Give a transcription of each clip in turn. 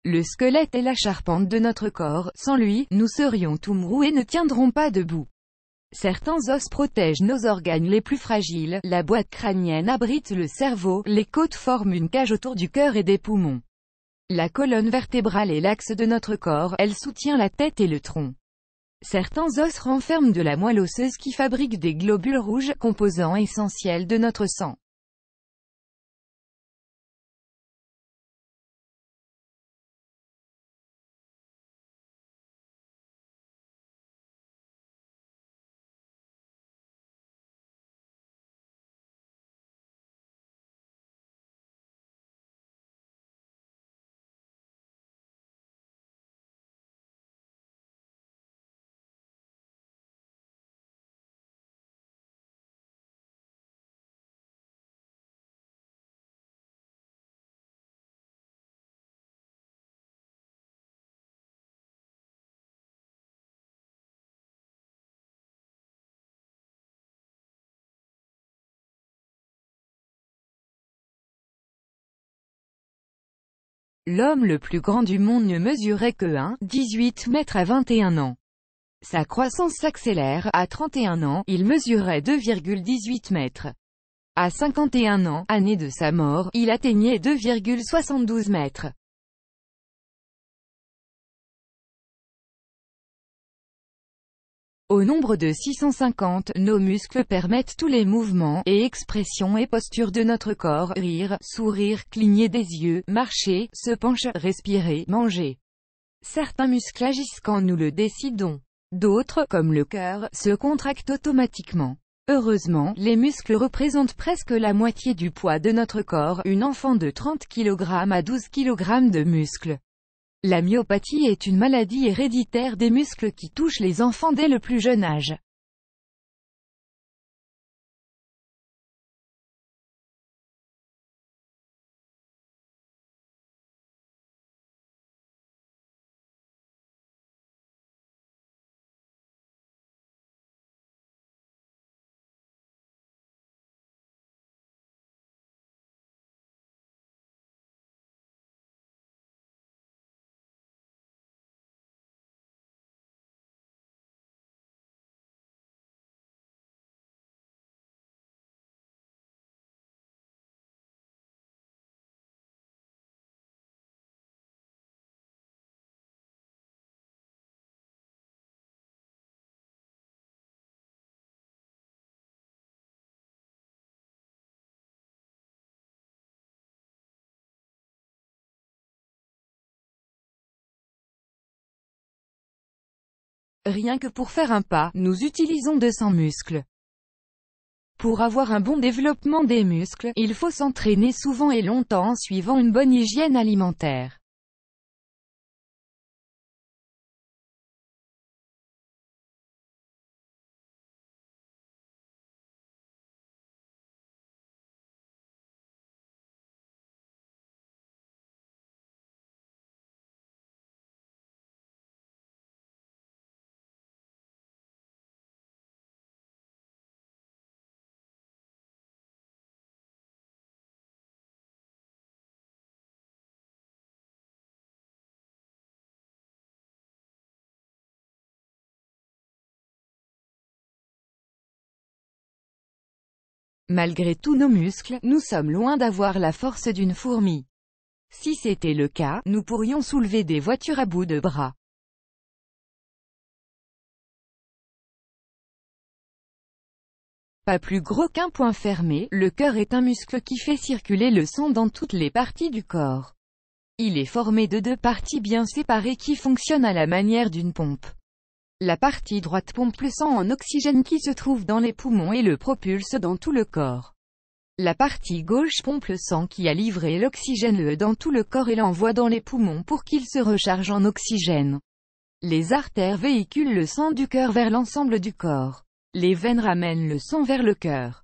Le squelette est la charpente de notre corps, sans lui, nous serions tout mous et ne tiendrons pas debout. Certains os protègent nos organes les plus fragiles, la boîte crânienne abrite le cerveau, les côtes forment une cage autour du cœur et des poumons. La colonne vertébrale est l'axe de notre corps, elle soutient la tête et le tronc. Certains os renferment de la moelle osseuse qui fabrique des globules rouges, composants essentiels de notre sang. L'homme le plus grand du monde ne mesurait que 1,18 m à 21 ans. Sa croissance s'accélère, à 31 ans, il mesurait 2,18 m. À 51 ans, année de sa mort, il atteignait 2,72 m. Au nombre de 650, nos muscles permettent tous les mouvements, et expressions et postures de notre corps, rire, sourire, cligner des yeux, marcher, se pencher, respirer, manger. Certains muscles agissent quand nous le décidons. D'autres, comme le cœur, se contractent automatiquement. Heureusement, les muscles représentent presque la moitié du poids de notre corps, une enfant de 30 kg à 12 kg de muscles. La myopathie est une maladie héréditaire des muscles qui touche les enfants dès le plus jeune âge. Rien que pour faire un pas, nous utilisons 200 muscles. Pour avoir un bon développement des muscles, il faut s'entraîner souvent et longtemps en suivant une bonne hygiène alimentaire. Malgré tous nos muscles, nous sommes loin d'avoir la force d'une fourmi. Si c'était le cas, nous pourrions soulever des voitures à bout de bras. Pas plus gros qu'un poing fermé, le cœur est un muscle qui fait circuler le sang dans toutes les parties du corps. Il est formé de deux parties bien séparées qui fonctionnent à la manière d'une pompe. La partie droite pompe le sang en oxygène qui se trouve dans les poumons et le propulse dans tout le corps. La partie gauche pompe le sang qui a livré l'oxygène dans tout le corps et l'envoie dans les poumons pour qu'il se recharge en oxygène. Les artères véhiculent le sang du cœur vers l'ensemble du corps. Les veines ramènent le sang vers le cœur.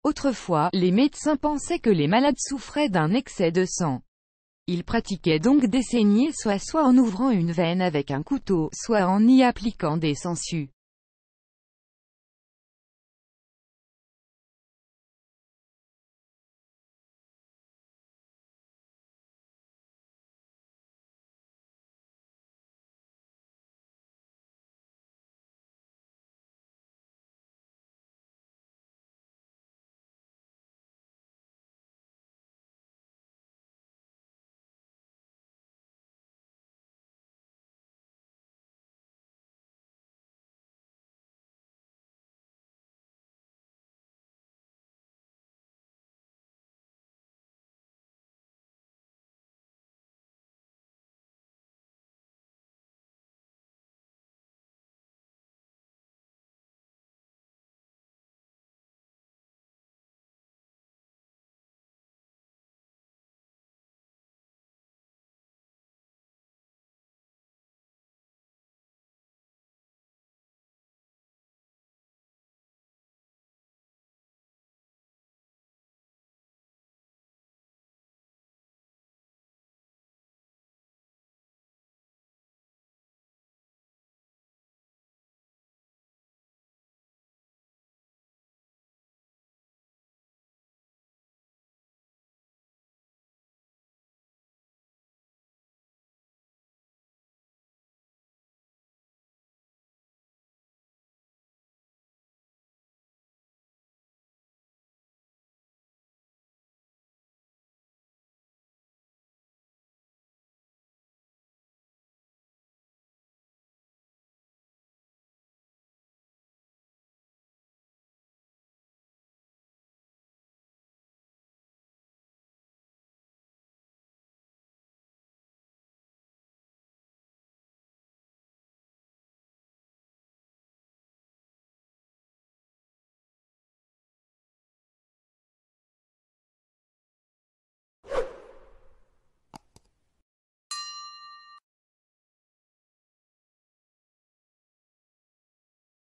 Autrefois, les médecins pensaient que les malades souffraient d'un excès de sang. Ils pratiquaient donc des saignées soit en ouvrant une veine avec un couteau, soit en y appliquant des sangsues.